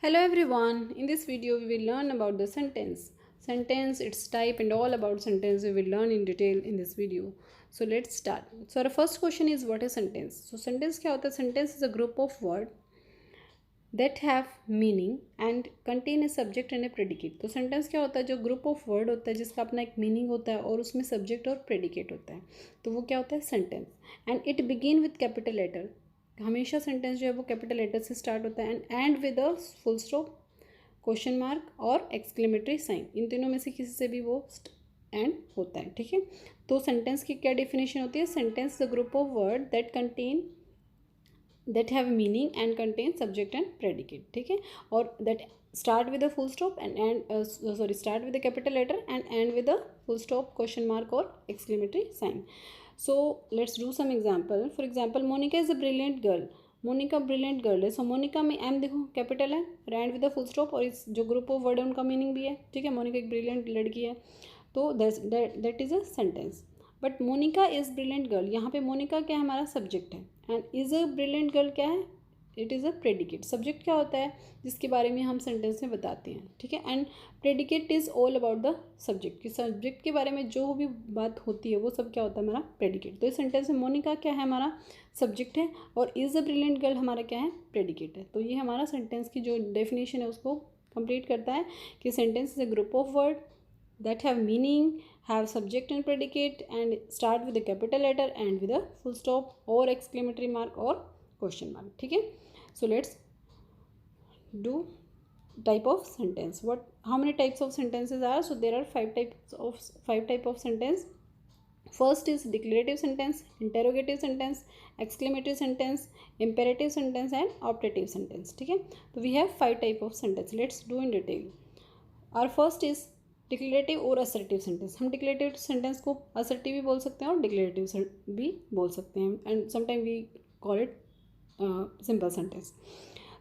Hello everyone, in this video we will learn about the sentence, its type and all about sentence we will learn in detail in this video. So let's start. So our first question is what is sentence? So sentence क्या होता है? Sentence is a group of words that have meaning and contain a subject and a predicate. तो sentence क्या होता है? जो group of word होता है जिसका अपना एक meaning होता है और उसमें subject और predicate होता है, तो वो क्या होता है? sentence and it begin with capital letter. हमेशा सेंटेंस जो है वो कैपिटल लेटर से स्टार्ट होता है and with a full stop, question mark और एक्सक्लेमेटरी साइन. इन तीनों में से किसी से भी वो एंड होता है. ठीक है, तो सेंटेंस की क्या डेफिनेशन होती है? Sentence the group of word that have meaning and contain subject and predicate. ठीक है, और that start with a full stop and start with a capital letter and end with a full stop, question mark or exclamatory sign. So let's do some example. For example, Monica is a brilliant girl. Monica brilliant girl है. So Monica में M देखो capital है, and with a full stop, और इस जो group of word है उनका meaning भी है. ठीक है, मोनिका एक ब्रिलियंट लड़की है, तो that is a sentence. But Monica is brilliant girl, यहाँ पे मोनिका क्या है? हमारा सब्जेक्ट है. And is a brilliant girl क्या है? It is a predicate. Subject क्या होता है? जिसके बारे में हम सेंटेंस में बताते हैं. ठीक है, and predicate is all about the subject. कि सब्जेक्ट के बारे में जो भी बात होती है वो सब क्या होता है? हमारा प्रेडिकेट. तो इस सेंटेंस में मोनिका क्या है? हमारा सब्जेक्ट है, और इज़ अ ब्रिलियंट गर्ल हमारा क्या है? प्रेडिकेट है. तो ये हमारा सेंटेंस की जो डेफिनेशन है उसको कंप्लीट करता है कि sentence is a group of word that have meaning, have subject and predicate, and start with a capital letter and with a full stop or exclamatory mark or question mark. ठीक है, so let's do type of sentence. How many types of sentences are? So there are five type of sentence. First is declarative sentence, interrogative sentence, exclamatory sentence, imperative sentence and optative sentence. ठीक है, तो we have 5 type of sentence. Let's do in detail. Our first is declarative और assertive sentence. हम declarative sentence को assertive भी बोल सकते हैं और डिक्लेरेटिव भी बोल सकते हैं, and sometime we call it simple sentence.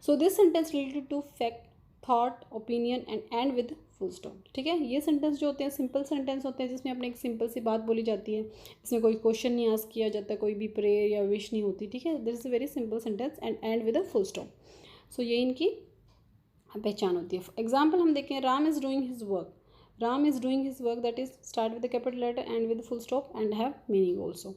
So this sentence related to fact, thought, opinion and and with full stop. ठीक है, ये सेंटेंस जो होते हैं सिंपल सेंटेंस होते हैं जिसमें अपने एक सिंपल सी बात बोली जाती है, इसमें कोई क्वेश्चन नहीं आस्क किया जाता, कोई भी प्रेयर या विश नहीं होती. ठीक है, this is a very simple sentence and and with a full stop. So ये इनकी पहचान होती है. एग्जाम्पल हम देखें, Ram is doing his work. Ram is doing his work, that is start with a capital letter and with full stop and have meaning also.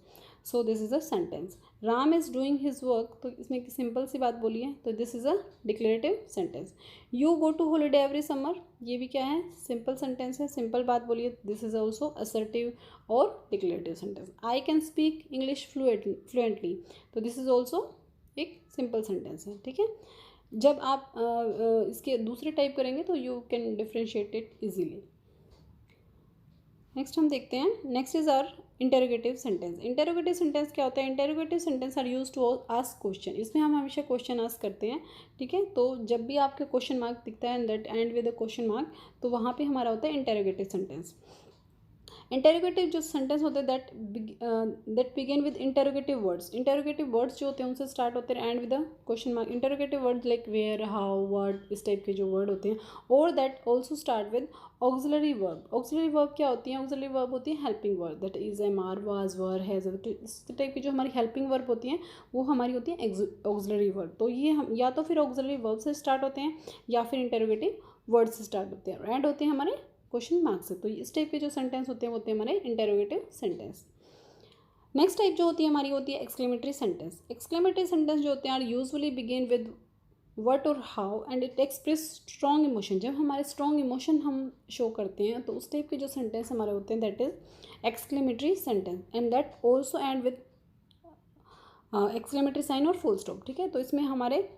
So this is a sentence. Ram is doing his work, तो इसमें एक simple सी बात बोली है, तो this is a declarative sentence. You go to holiday every summer, ये भी क्या है? सिंपल सेंटेंस है, सिंपल बात बोली है. This is also assertive और declarative sentence. I can speak English fluently, तो this is also एक सिंपल सेंटेंस है. ठीक है, जब आप इसके दूसरे टाइप करेंगे तो you can differentiate it easily. Next हम देखते हैं, next is our interrogative sentence. Interrogative sentence क्या होता है? Interrogative sentence are use to ask question. इसमें हम हमेशा क्वेश्चन आस्क करते हैं. ठीक है, तो जब भी आपके क्वेश्चन मार्क दिखता है that end with a question mark, तो वहाँ पे हमारा होता है इंटेरोगेटिव सेंटेंस. इंटेरोगेटिव जो सेंटेंस होते हैं that begin with interrogative words. Interrogative words जो होते हैं उनसे स्टार्ट होते हैं end with the question mark. Interrogative words like where, how, what, इस टाइप के जो वर्ड होते हैं, और that also start with auxiliary verb. Auxiliary verb क्या होती है? ऑक्सिलरी वर्ब होती है helping verb, that is, am, are, was, were, has. इस टाइप की जो हमारी हेल्पिंग वर्ब होती हैं वो हमारी होती है ऑक्सिलरी वर्ब. तो ये हम या तो फिर ऑक्सिलरी वर्ब से स्टार्ट होते हैं या फिर इंटेरोगेटिव वर्ड से स्टार्ट होते हैं एंड होते हैं हमारे क्वेश्चन मार्क से. तो इस टाइप के जो सेंटेंस होते हैं वो होते हैं हमारे इंटेरोगेटिव सेंटेंस. नेक्स्ट टाइप जो होती है हमारी होती है एक्सक्लेमेटरी सेंटेंस. एक्सक्लेमेटरी सेंटेंस जो होते हैं are usually begin with what और how and it express strong emotion. जब हमारे स्ट्रॉन्ग इमोशन हम शो करते हैं तो उस टाइप के जो सेंटेंस हमारे होते हैं that is exclamatory sentence, and that also end with exclamatory sign और फुल स्टॉप. ठीक है, तो इसमें हमारे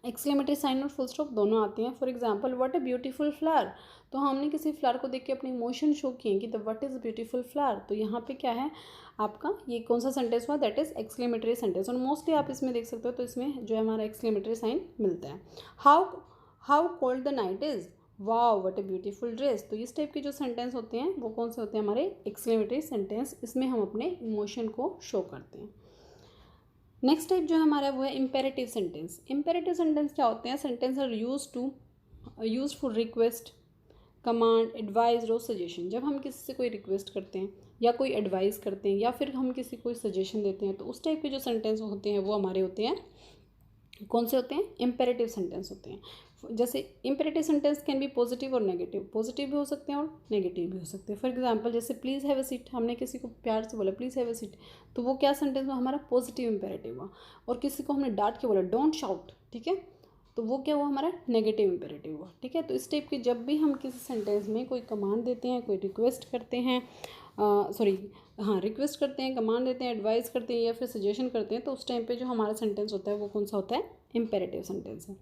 एक्सक्लेमेटरी साइन और फुल स्टॉप दोनों आते हैं. For example, what a beautiful flower. तो हमने किसी फ्लावर को देख के अपने इमोशन शो किए कि the what is beautiful flower. तो यहाँ पे क्या है आपका, ये कौन सा सेंटेंस हुआ? दैट इज एक्सक्लेमेटरी सेंटेंस, और मोस्टली आप इसमें देख सकते हो तो इसमें जो है हमारा एक्सक्लेमेटरी साइन मिलता है. How cold the night is, wow what a beautiful dress. तो इस टाइप के जो सेंटेंस होते हैं वो कौन से होते हैं? हमारे एक्सक्लेमेटरी सेंटेंस. इसमें हम अपने इमोशन को शो करते हैं. नेक्स्ट टाइप जो हमारा वो है इम्पेरेटिव सेंटेंस. इम्पेरेटिव सेंटेंस क्या होते हैं? Sentence are use for request, command, advice और सजेशन. जब हम किसी से कोई रिक्वेस्ट करते हैं या कोई एडवाइस करते हैं या फिर हम किसी को सजेशन देते हैं तो उस टाइप के जो सेंटेंस होते हैं वो हमारे होते हैं कौन से होते हैं? इम्पेरेटिव सेंटेंस होते हैं। जैसे imperative sentence can be positive और नेगेटिव, पॉजिटिव भी हो सकते हैं और नेगेटिव भी हो सकते हैं। फॉर एग्जांपल जैसे प्लीज़ हैव अ सीट, हमने किसी को प्यार से बोला प्लीज़ हैव अ सीट, तो वो क्या सेंटेंस हुआ? हमारा पॉजिटिव इम्पेरेटिव हुआ। और किसी को हमने डांट के बोला डोंट शाउट, ठीक है, तो वो क्या हुआ? हमारा नेगेटिव इम्पेरेटिव हुआ, ठीक है। तो इस टाइप की जब भी हम किसी सेंटेंस में कोई कमांड देते हैं, कोई रिक्वेस्ट करते हैं, रिक्वेस्ट करते हैं, कमांड देते हैं, एडवाइस करते हैं या फिर सजेशन करते हैं, तो उस टाइम पे जो हमारा सेंटेंस होता है वो कौन सा होता है? इम्पेरेटिव सेंटेंस है।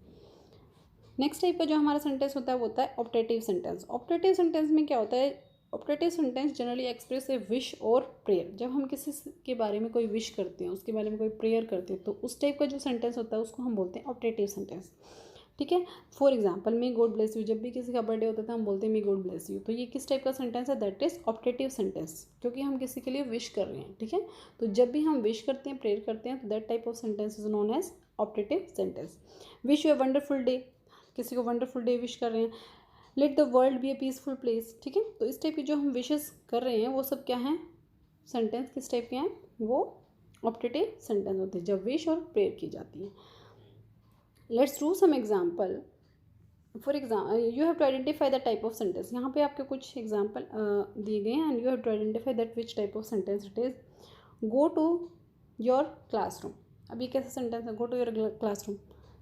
नेक्स्ट टाइप का जो हमारा सेंटेंस होता है वो होता है ऑप्टेटिव सेंटेंस। ऑप्टेटिव सेंटेंस में क्या होता है? ऑप्टेटिव सेंटेंस जनरली एक्सप्रेस ए विश और प्रेयर। जब हम किसी के बारे में कोई विश करते हैं, उसके बारे में कोई प्रेयर करते हैं, तो उस टाइप का जो सेंटेंस होता है उसको हम बोलते हैं ऑप्टेटिव सेंटेंस, ठीक है। For example may God bless you, जब भी किसी का बर्थडे होता था हम बोलते हैं मे गॉड ब्लेस यू, तो ये किस टाइप का सेंटेंस है? दैट इज ऑप्टेटिव सेंटेंस, क्योंकि हम किसी के लिए विश कर रहे हैं, ठीक है। तो जब भी हम विश करते हैं, प्रेयर करते हैं, तो that type of sentence is known as optative sentence. Wish you a wonderful day, किसी को वंडरफुल डे विश कर रहे हैं। Let the world be a peaceful place, ठीक है। तो इस टाइप की जो हम विशेस कर रहे हैं वो सब क्या हैं? सेंटेंस किस टाइप के हैं? वो ऑप्टेटिव सेंटेंस होते हैं जब विश और प्रेयर की जाती है। Let's do some example. For example you have to identify the type of sentence. यहाँ पे आपके कुछ एग्जाम्पल दिए गए हैं and you have to identify that which type of sentence it is. Go to your classroom, अब ये कैसा सेंटेंस है? Go to your classroom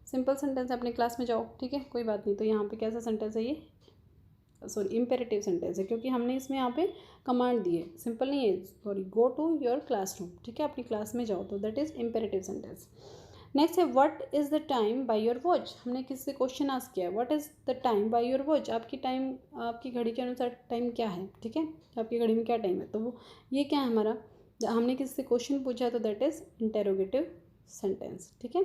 simple sentence है, अपने क्लास में जाओ, ठीक है, कोई बात नहीं। तो यहाँ पे कैसा सेंटेंस है? ये सॉरी इम्पेरेटिव सेंटेंस है, क्योंकि हमने इसमें यहाँ पे कमांड दी है, सिंपल नहीं है। Sorry, go to your classroom, ठीक है, अपनी क्लास में जाओ, तो that is imperative sentence. Next है what is the time by your watch. हमने किसी से क्वेश्चन आस्क किया है what is the time by your watch, आपकी टाइम, आपकी घड़ी के अनुसार टाइम क्या है, ठीक है, आपकी घड़ी में क्या टाइम है। तो वो ये क्या है हमारा? हमने किसी से क्वेश्चन पूछा है, तो दैट इज़ इंटेरोगेटिव सेंटेंस, ठीक है।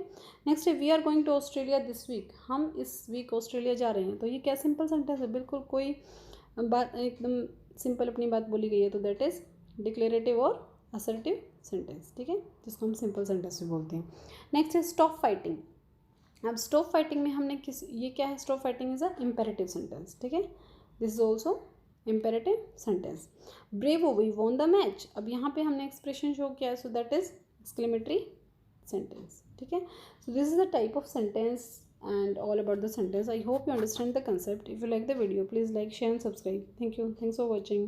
नेक्स्ट है we are going to Australia this week, हम इस वीक ऑस्ट्रेलिया जा रहे हैं, तो ये क्या सिंपल सेंटेंस है? बिल्कुल कोई बात एकदम सिंपल अपनी बात बोली गई है, तो दैट इज़ डिक्लेरेटिव और असर्टिव सेंटेंस, ठीक है, जिसको हम सिंपल सेंटेंस भी बोलते हैं। नेक्स्ट है स्टॉप फाइटिंग। अब स्टॉप फाइटिंग में हमने ये क्या है? Stop fighting is a imperative sentence, ठीक है, this is also imperative sentence. Bravo we won the match, अब यहाँ पे हमने एक्सप्रेशन शो किया है, so that is exclamatory sentence, ठीक है। So this is the type of sentence and all about the sentence. I hope you understand the concept. If you like the video, please like, share and subscribe. Thank you. Thanks for watching.